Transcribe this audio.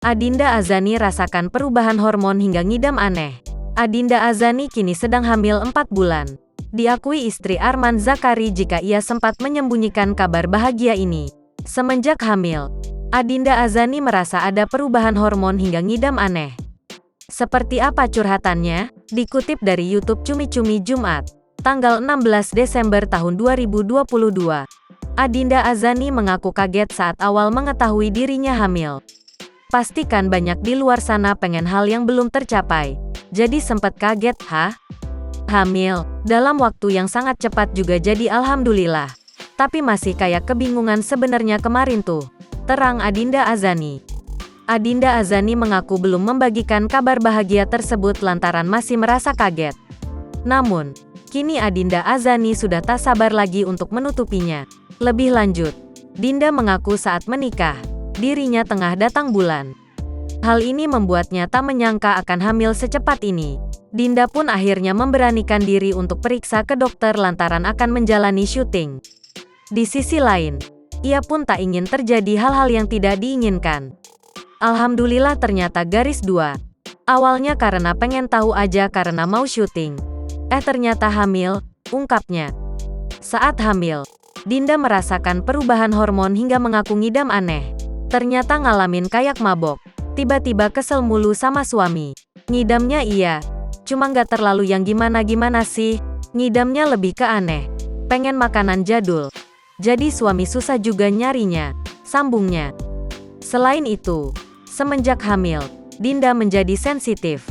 Adinda Azani rasakan perubahan hormon hingga ngidam aneh. Adinda Azani kini sedang hamil 4 bulan. Diakui istri Arman Zakari jika ia sempat menyembunyikan kabar bahagia ini. Semenjak hamil, Adinda Azani merasa ada perubahan hormon hingga ngidam aneh. Seperti apa curhatannya? Dikutip dari YouTube Cumi Cumi Jumat, tanggal 16 Desember tahun 2022. Adinda Azani mengaku kaget saat awal mengetahui dirinya hamil. Pastikan banyak di luar sana pengen hal yang belum tercapai. Jadi sempet kaget, hah? Hamil, dalam waktu yang sangat cepat juga jadi alhamdulillah. Tapi masih kayak kebingungan sebenarnya kemarin tuh, terang Adinda Azani. Adinda Azani mengaku belum membagikan kabar bahagia tersebut lantaran masih merasa kaget. Namun, kini Adinda Azani sudah tak sabar lagi untuk menutupinya. Lebih lanjut, Dinda mengaku saat menikah, dirinya tengah datang bulan. Hal ini membuatnya tak menyangka akan hamil secepat ini. Dinda pun akhirnya memberanikan diri untuk periksa ke dokter lantaran akan menjalani syuting. Di sisi lain, ia pun tak ingin terjadi hal-hal yang tidak diinginkan. Alhamdulillah ternyata garis 2. Awalnya karena pengen tahu aja karena mau syuting. Ternyata hamil, ungkapnya. Saat hamil, Dinda merasakan perubahan hormon hingga mengaku ngidam aneh. Ternyata ngalamin kayak mabok. Tiba-tiba kesel mulu sama suami. Ngidamnya iya, cuma nggak terlalu yang gimana-gimana sih. Ngidamnya lebih ke aneh. Pengen makanan jadul. Jadi suami susah juga nyarinya, sambungnya. Selain itu, semenjak hamil, Dinda menjadi sensitif.